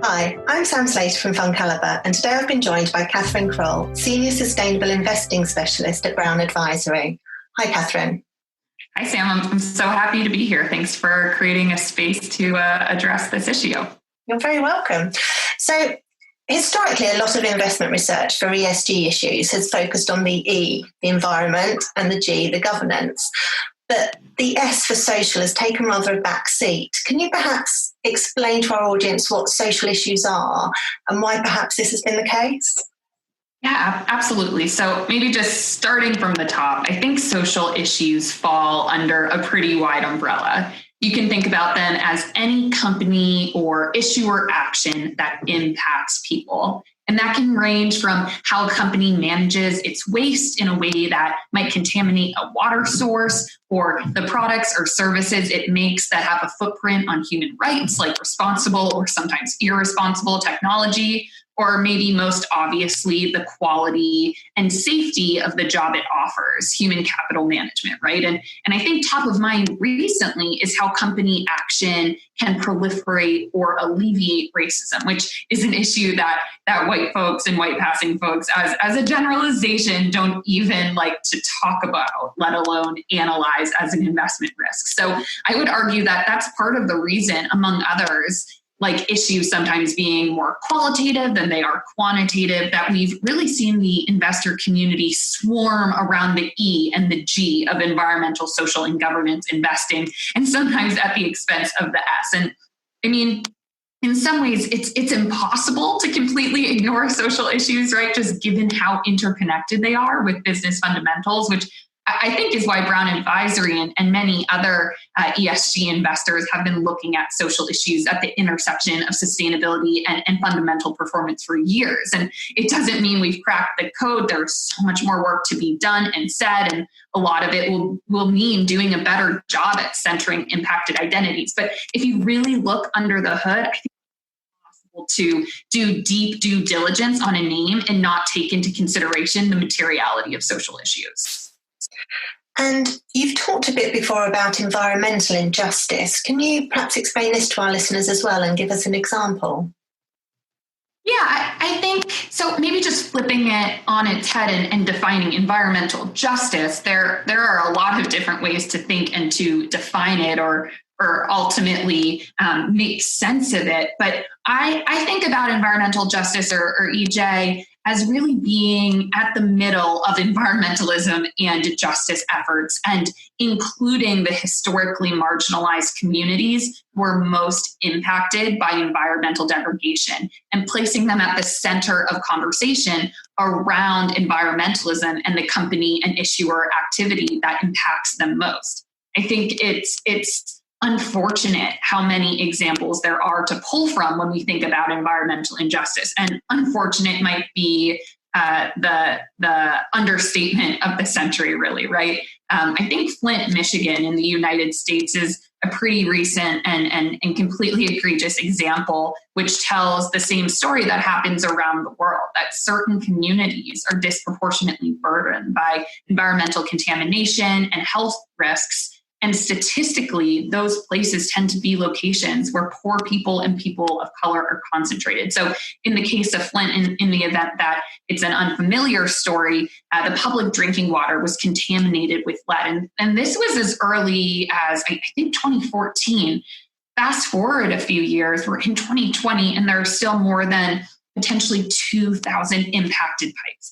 Hi, I'm Sam Slater from FundCalibre, and today I've been joined by Katherine Kroll, Senior Sustainable Investing Specialist at Brown Advisory. Hi, Katherine. Hi, Sam. I'm so happy to be here. Thanks for creating a space to address this issue. You're very welcome. So, historically, a lot of investment research for ESG issues has focused on the E, the environment, and the G, the governance. But the S for social has taken rather a back seat. Can you perhaps explain to our audience what social issues are and why perhaps this has been the case? Yeah, absolutely. So maybe just starting from the top, I think social issues fall under a pretty wide umbrella. You can think about them as any company or issue or action that impacts people. And that can range from how a company manages its waste in a way that might contaminate a water source, or the products or services it makes that have a footprint on human rights, like responsible or sometimes irresponsible technology, or maybe most obviously the quality and safety of the job it offers, human capital management, right? And I think top of mind recently is how company action can proliferate or alleviate racism, which is an issue that white folks and white passing folks, as a generalization, don't even like to talk about, let alone analyze as an investment risk. So I would argue that that's part of the reason, among others, like issues sometimes being more qualitative than they are quantitative, that we've really seen the investor community swarm around the E and the G of environmental, social, and governance investing, and sometimes at the expense of the S. And I mean, in some ways, it's impossible to completely ignore social issues, right? Just given how interconnected they are with business fundamentals, which I think is why Brown Advisory and many other ESG investors have been looking at social issues at the intersection of sustainability and fundamental performance for years. And it doesn't mean we've cracked the code. There's so much more work to be done and said, and a lot of it will mean doing a better job at centering impacted identities. But if you really look under the hood, I think it's possible to do deep due diligence on a name and not take into consideration the materiality of social issues. And you've talked a bit before about environmental injustice. Can you perhaps explain this to our listeners as well and give us an example? Yeah, I think so. Maybe just flipping it on its head and defining environmental justice. There are a lot of different ways to think and to define it or ultimately make sense of it. But I think about environmental justice or EJ as really being at the middle of environmentalism and justice efforts, and including the historically marginalized communities who are most impacted by environmental degradation, and placing them at the center of conversation around environmentalism and the company and issuer activity that impacts them most. I think it's unfortunate how many examples there are to pull from when we think about environmental injustice. And unfortunate might be the understatement of the century, really, right? I think Flint, Michigan in the United States is a pretty recent and completely egregious example, which tells the same story that happens around the world, that certain communities are disproportionately burdened by environmental contamination and health risks. And statistically, those places tend to be locations where poor people and people of color are concentrated. So in the case of Flint, in the event that it's an unfamiliar story, the public drinking water was contaminated with lead. And this was as early as, I think, 2014. Fast forward a few years, we're in 2020, and there are still more than potentially 2,000 impacted pipes.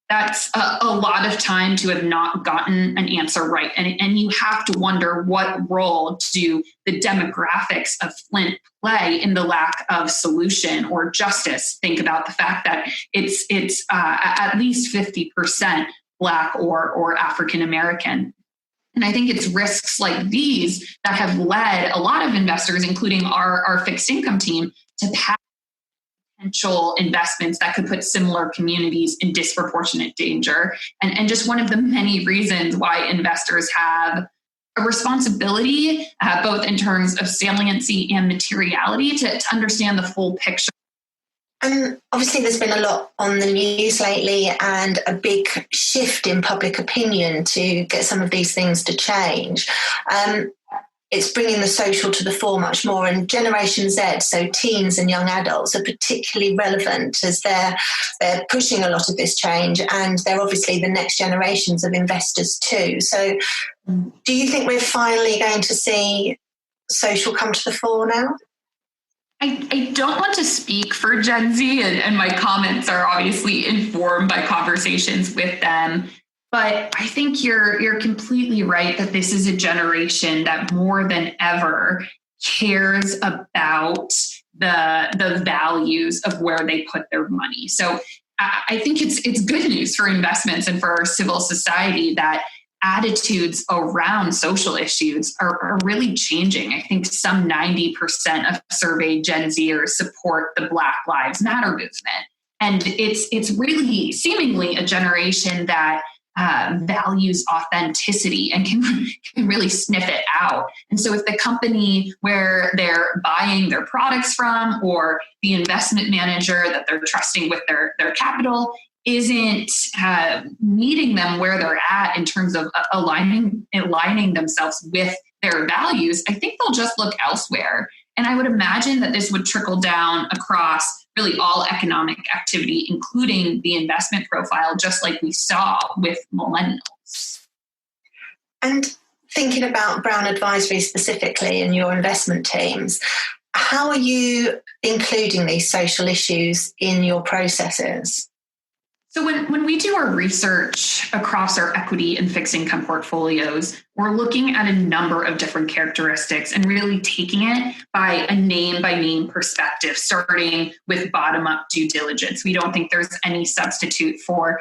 That's a lot of time to have not gotten an answer right. And you have to wonder, what role do the demographics of Flint play in the lack of solution or justice? Think about the fact that it's at least 50% Black or African American. And I think it's risks like these that have led a lot of investors, including our fixed income team, to pass potential investments that could put similar communities in disproportionate danger. And just one of the many reasons why investors have a responsibility, both in terms of saliency and materiality, to understand the full picture. And obviously there's been a lot on the news lately and a big shift in public opinion to get some of these things to change. it's bringing the social to the fore much more. And Generation Z, so teens and young adults, are particularly relevant as they're pushing a lot of this change, and they're obviously the next generations of investors too. So do you think we're finally going to see social come to the fore now? I don't want to speak for Gen Z, and my comments are obviously informed by conversations with them. But I think you're completely right that this is a generation that more than ever cares about the values of where they put their money. So I think it's good news for investments and for our civil society that attitudes around social issues are really changing. I think some 90% of surveyed Gen Zers support the Black Lives Matter movement. And it's really seemingly a generation that values authenticity and can really sniff it out. And so if the company where they're buying their products from, or the investment manager that they're trusting with their capital, isn't meeting them where they're at in terms of aligning themselves with their values, I think they'll just look elsewhere. And I would imagine that this would trickle down across really all economic activity, including the investment profile, just like we saw with millennials. And thinking about Brown Advisory specifically and your investment teams, how are you including these social issues in your processes? So when we do our research across our equity and fixed income portfolios, we're looking at a number of different characteristics and really taking it by a name perspective, starting with bottom-up due diligence. We don't think there's any substitute for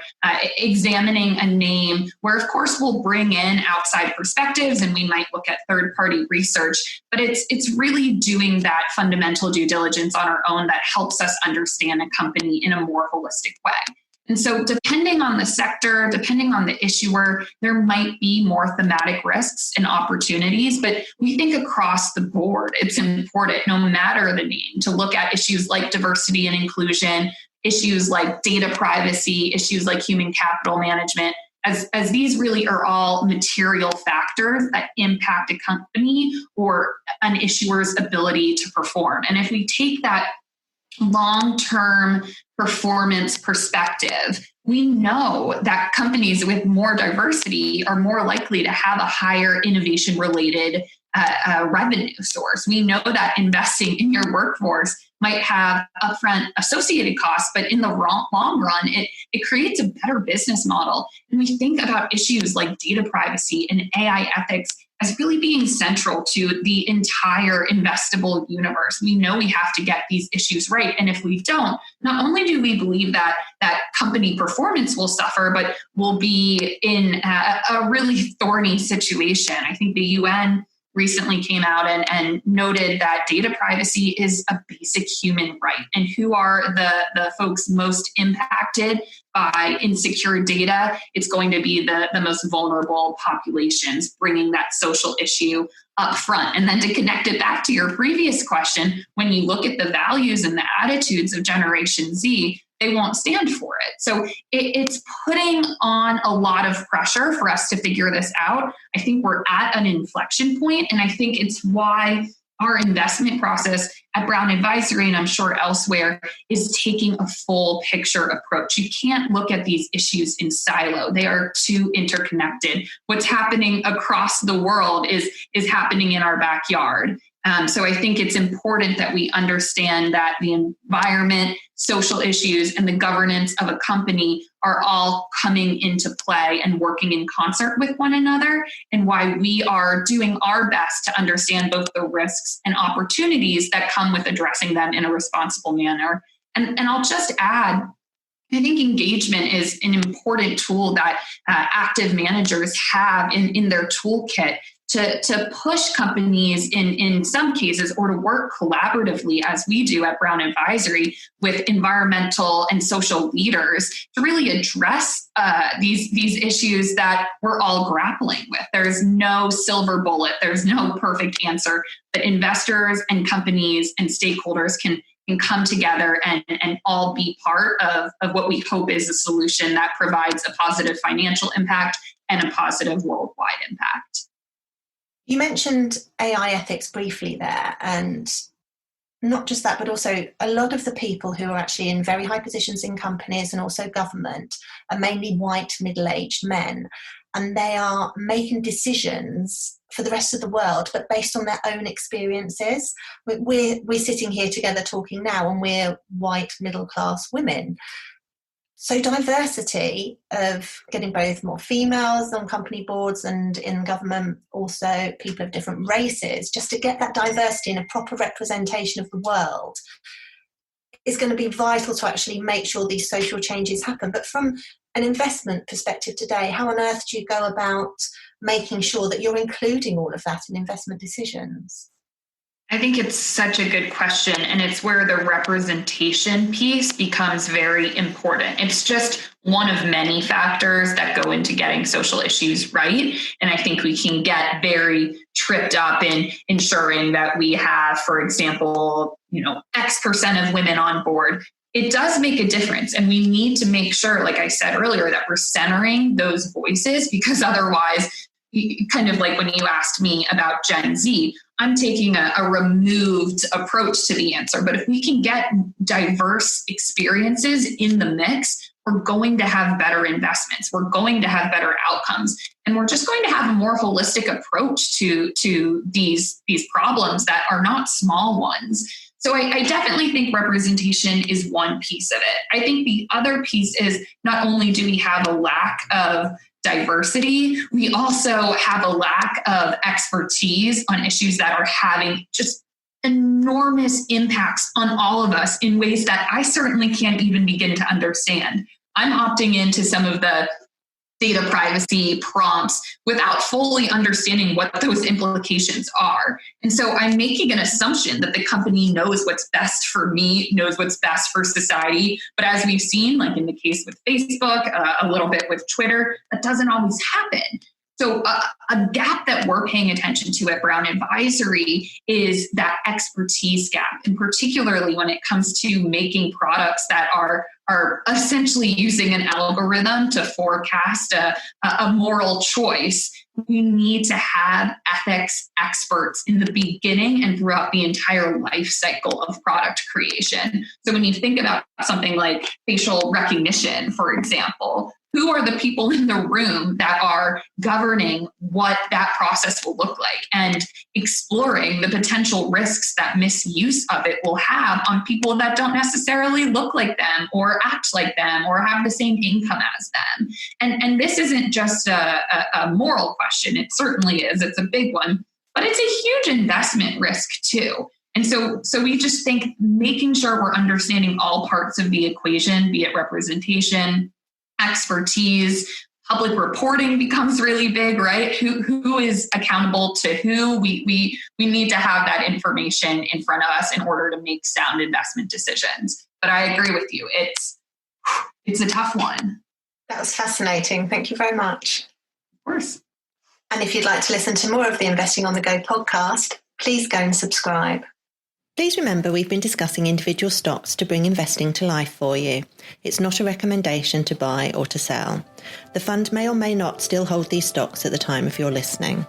examining a name where, of course, we'll bring in outside perspectives and we might look at third-party research, but it's really doing that fundamental due diligence on our own that helps us understand a company in a more holistic way. And so depending on the sector, depending on the issuer, there might be more thematic risks and opportunities, but we think across the board, it's important, no matter the name, to look at issues like diversity and inclusion, issues like data privacy, issues like human capital management, as these really are all material factors that impact a company or an issuer's ability to perform. And if we take that long-term performance perspective, we know that companies with more diversity are more likely to have a higher innovation-related revenue source. We know that investing in your workforce might have upfront associated costs, but in the long run, it creates a better business model. And we think about issues like data privacy and AI ethics as really being central to the entire investable universe. We know we have to get these issues right. And if we don't, not only do we believe that company performance will suffer, but we'll be in a really thorny situation. I think the UN recently came out and noted that data privacy is a basic human right. And who are the folks most impacted by insecure data? It's going to be the most vulnerable populations, bringing that social issue up front. And then to connect it back to your previous question, when you look at the values and the attitudes of Generation Z, they won't stand for it. So it's putting on a lot of pressure for us to figure this out. I think we're at an inflection point, and I think it's why our investment process at Brown Advisory, and I'm sure elsewhere, is taking a full picture approach. You can't look at these issues in silo. They are too interconnected. What's happening across the world is happening in our backyard. So I think it's important that we understand that the environment, social issues, and the governance of a company are all coming into play and working in concert with one another, and why we are doing our best to understand both the risks and opportunities that come with addressing them in a responsible manner. And I'll just add, I think engagement is an important tool that active managers have in their toolkit to push companies in some cases, or to work collaboratively as we do at Brown Advisory with environmental and social leaders to really address these issues that we're all grappling with. There's no silver bullet. There's no perfect answer, but investors and companies and stakeholders can come together and all be part of what we hope is a solution that provides a positive financial impact and a positive worldwide impact. You mentioned AI ethics briefly there, and not just that, but also a lot of the people who are actually in very high positions in companies and also government are mainly white, middle-aged men, and they are making decisions for the rest of the world, but based on their own experiences. We're sitting here together talking now, and we're white, middle-class women. So diversity of getting both more females on company boards and in government, also people of different races, just to get that diversity and a proper representation of the world is going to be vital to actually make sure these social changes happen. But from an investment perspective today, how on earth do you go about making sure that you're including all of that in investment decisions? I think it's such a good question, and it's where the representation piece becomes very important. It's just one of many factors that go into getting social issues right. And I think we can get very tripped up in ensuring that we have, for example, X% of women on board. It does make a difference. And we need to make sure, like I said earlier, that we're centering those voices, because otherwise, kind of like when you asked me about Gen Z, I'm taking a removed approach to the answer. But if we can get diverse experiences in the mix, we're going to have better investments. We're going to have better outcomes. And we're just going to have a more holistic approach to these problems that are not small ones. So I definitely think representation is one piece of it. I think the other piece is not only do we have a lack of diversity, we also have a lack of expertise on issues that are having just enormous impacts on all of us in ways that I certainly can't even begin to understand. I'm opting into some of the data privacy prompts without fully understanding what those implications are. And so I'm making an assumption that the company knows what's best for me, knows what's best for society. But as we've seen, like in the case with Facebook, a little bit with Twitter, that doesn't always happen. So a gap that we're paying attention to at Brown Advisory is that expertise gap, and particularly when it comes to making products that are essentially using an algorithm to forecast a moral choice. We need to have ethics experts in the beginning and throughout the entire life cycle of product creation. So when you think about something like facial recognition, for example, who are the people in the room that are governing what that process will look like and exploring the potential risks that misuse of it will have on people that don't necessarily look like them or act like them or have the same income as them. And this isn't just a moral question. It certainly is. It's a big one, but it's a huge investment risk too. And so we just think making sure we're understanding all parts of the equation, be it representation, expertise, public reporting becomes really big, right? Who is accountable to who? We need to have that information in front of us in order to make sound investment decisions. But I agree with you. It's a tough one. That was fascinating. Thank you very much. Of course. And if you'd like to listen to more of the Investing on the Go podcast, please go and subscribe. Please remember we've been discussing individual stocks to bring investing to life for you. It's not a recommendation to buy or to sell. The fund may or may not still hold these stocks at the time of your listening.